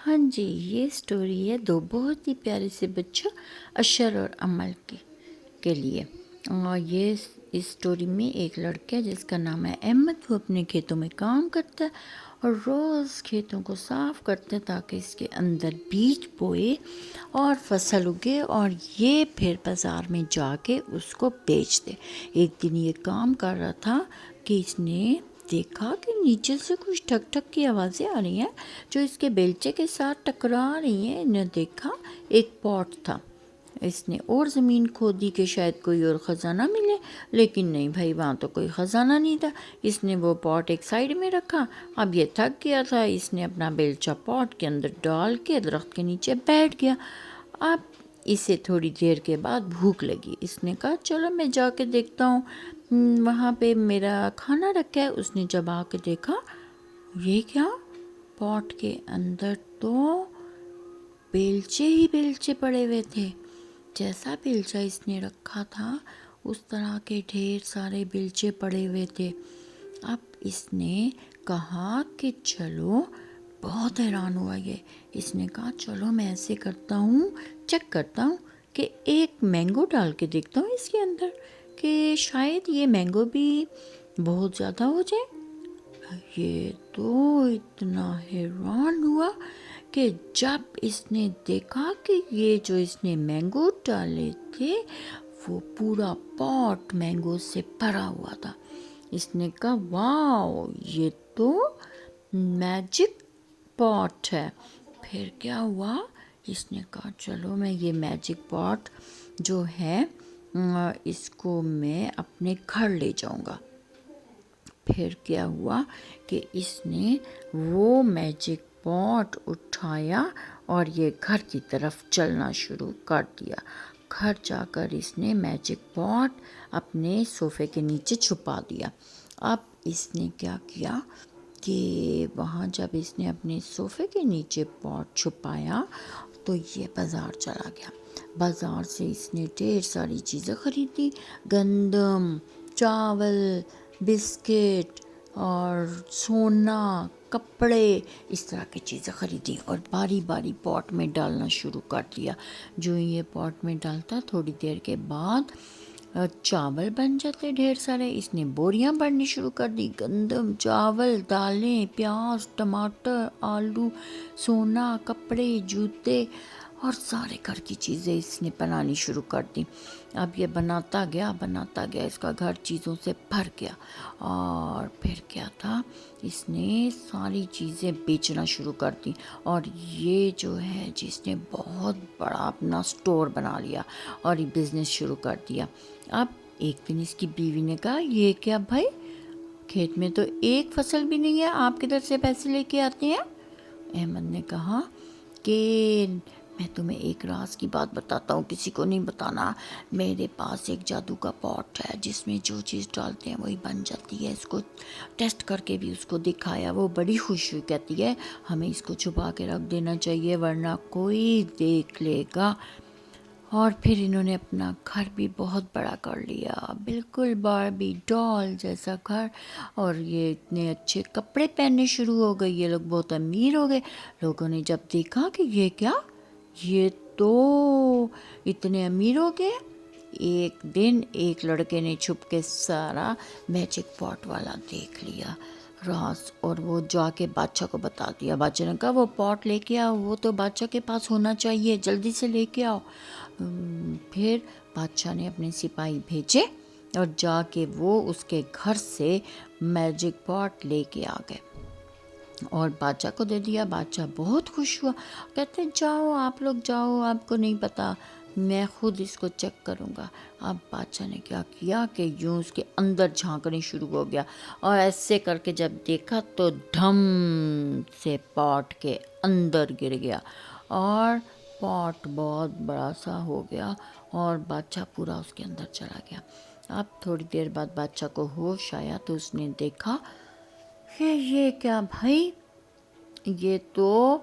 ہاں جی، یہ اسٹوری ہے دو بہت ہی پیارے سے بچوں اشر اور عمل کے لیے۔ اور یہ اس اسٹوری میں ایک لڑکا ہے جس کا نام ہے احمد۔ وہ اپنے کھیتوں میں کام کرتا ہے اور روز کھیتوں کو صاف کرتے تاکہ اس کے اندر بیج بوئے اور فصل اگے اور یہ پھر بازار میں جا کے اس کو بیچ دے۔ ایک دن یہ کام کر رہا تھا کہ اس نے دیکھا کہ نیچے سے کچھ ٹھک ٹھک کی آوازیں آ رہی ہیں جو اس کے بیلچے کے ساتھ ٹکرا رہی ہیں۔ انہیں دیکھا ایک پاٹ تھا۔ اس نے اور زمین کھودی کہ شاید کوئی اور خزانہ ملے، لیکن نہیں بھائی، وہاں تو کوئی خزانہ نہیں تھا۔ اس نے وہ پاٹ ایک سائیڈ میں رکھا۔ اب یہ تھک گیا تھا، اس نے اپنا بیلچہ پاٹ کے اندر ڈال کے درخت کے نیچے بیٹھ گیا۔ اب اسے تھوڑی دیر کے بعد بھوک لگی۔ اس نے کہا چلو میں جا کے دیکھتا ہوں وہاں پہ میرا کھانا رکھا ہے۔ اس نے جب آ کے دیکھا یہ کیا، پاٹ کے اندر تو بیلچے ہی بیلچے پڑے ہوئے تھے۔ جیسا بیلچہ اس نے رکھا تھا اس طرح کے ڈھیر سارے بیلچے پڑے ہوئے تھے۔ اب اس نے کہا کہ چلو، بہت حیران ہوا یہ۔ اس نے کہا چلو میں ایسے کرتا ہوں، چیک کرتا ہوں کہ ایک مینگو ڈال کے دیکھتا ہوں اس کے اندر کہ شاید یہ مینگو بھی بہت زیادہ ہو جائے۔ یہ تو اتنا حیران ہوا کہ جب اس نے دیکھا کہ یہ جو اس نے مینگو ڈالے تھے وہ پورا پاٹ مینگو سے بھرا ہوا تھا۔ اس نے کہا واو، یہ تو میجک پاٹ ہے۔ پھر کیا ہوا، اس نے کہا چلو میں یہ میجک پاٹ جو ہے اس کو میں اپنے گھر لے جاؤں گا۔ پھر کیا ہوا کہ اس نے وہ میجک پاٹ اٹھایا اور یہ گھر کی طرف چلنا شروع کر دیا۔ گھر جا کر اس نے میجک پاٹ اپنے صوفے کے نیچے چھپا دیا۔ اب اس نے کیا کیا کہ وہاں جب اس نے اپنے صوفے کے نیچے پاٹ چھپایا تو یہ بازار چلا گیا۔ بازار سے اس نے ڈھیر ساری چیزیں خریدی، گندم، چاول، بسکٹ اور سونا، کپڑے، اس طرح کی چیزیں خریدی اور باری باری پاٹ میں ڈالنا شروع کر دیا۔ جو یہ پاٹ میں ڈالتا تھوڑی دیر کے بعد چاول بن جاتے ڈھیر سارے۔ اس نے بوریاں بھرنی شروع کر دی، گندم، چاول، دالیں، پیاز، ٹماٹر، آلو، سونا، کپڑے، جوتے اور سارے گھر کی چیزیں اس نے بنانی شروع کر دی۔ اب یہ بناتا گیا، اس کا گھر چیزوں سے بھر گیا۔ اور پھر کیا تھا، اس نے ساری چیزیں بیچنا شروع کر دی اور یہ جو ہے جس نے بہت بڑا اپنا سٹور بنا لیا اور یہ بزنس شروع کر دیا۔ اب ایک دن اس کی بیوی نے کہا یہ کیا بھائی، کھیت میں تو ایک فصل بھی نہیں ہے، آپ کدھر سے پیسے لے کے آتے ہیں؟ احمد نے کہا کہ میں تمہیں ایک راز کی بات بتاتا ہوں، کسی کو نہیں بتانا۔ میرے پاس ایک جادو کا پاٹ ہے جس میں جو چیز ڈالتے ہیں وہی بن جاتی ہے۔ اس کو ٹیسٹ کر کے بھی اس کو دکھایا، وہ بڑی خوش ہوئی، کہتی ہے ہمیں اس کو چھپا کے رکھ دینا چاہیے ورنہ کوئی دیکھ لے گا۔ اور پھر انہوں نے اپنا گھر بھی بہت بڑا کر لیا، بالکل باربی ڈال جیسا گھر، اور یہ اتنے اچھے کپڑے پہننے شروع ہو گئے، یہ لوگ بہت امیر ہو گئے۔ لوگوں نے جب دیکھا کہ یہ کیا، یہ تو اتنے امیر ہو گئے۔ ایک دن ایک لڑکے نے چھپ کے سارا میجک پاٹ والا دیکھ لیا راز، اور وہ جا کے بادشاہ کو بتا دیا۔ بادشاہ نے کہا وہ پاٹ لے کے آؤ، وہ تو بادشاہ کے پاس ہونا چاہیے، جلدی سے لے کے آؤ۔ پھر بادشاہ نے اپنے سپاہی بھیجے اور جا کے وہ اس کے گھر سے میجک پاٹ لے کے آ گئے اور بادشاہ کو دے دیا۔ بادشاہ بہت خوش ہوا، کہتے جاؤ آپ لوگ جاؤ، آپ کو نہیں پتا، میں خود اس کو چیک کروں گا۔ اب بادشاہ نے کیا کیا کہ یوں اس کے اندر جھانکنے شروع ہو گیا اور ایسے کر کے جب دیکھا تو ڈھم سے پاٹ کے اندر گر گیا اور پاٹ بہت بڑا سا ہو گیا اور بادشاہ پورا اس کے اندر چلا گیا۔ اب تھوڑی دیر بعد بادشاہ کو ہوش آیا تو اس نے دیکھا کہ یہ کیا بھائی، یہ تو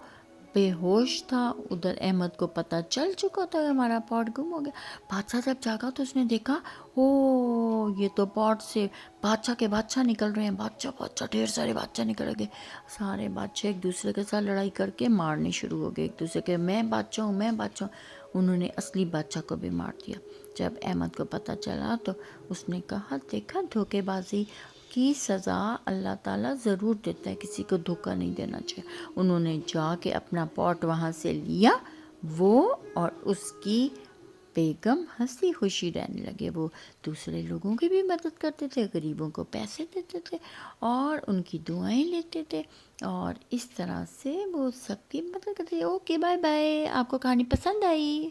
بے ہوش تھا. ادھر احمد کو پتہ چل چکا تھا کہ ہمارا پاٹ گم ہو گیا. بادشاہ جب جاگا تو اس نے دیکھا یہ تو پاٹ سے بادشاہ کے بادشاہ نکل رہے ہیں. بادشاہ ڈھیر سارے بادشاہ نکل گئے. سارے بادشاہ ایک دوسرے کے ساتھ لڑائی کر کے مارنے شروع ہو گئے ایک دوسرے کے. میں بادشاہ ہوں، میں بادشاہ ہوں. انہوں نے اصلی بادشاہ کو بھی مار دیا. جب احمد کو پتہ چلا تو اس نے کہا دیکھا دھوکے بازی کی سزا اللہ تعالیٰ ضرور دیتا ہے، کسی کو دھوکہ نہیں دینا چاہیے. انہوں نے جا کے اپنا پاٹ وہاں سے لیا، وہ اور اس کی بیگم ہنسی خوشی رہنے لگے. وہ دوسرے لوگوں کی بھی مدد کرتے تھے، غریبوں کو پیسے دیتے تھے اور ان کی دعائیں لیتے تھے، اور اس طرح سے وہ سب کی مدد کرتے تھے. Okay bye bye. آپ کو کہانی پسند آئی؟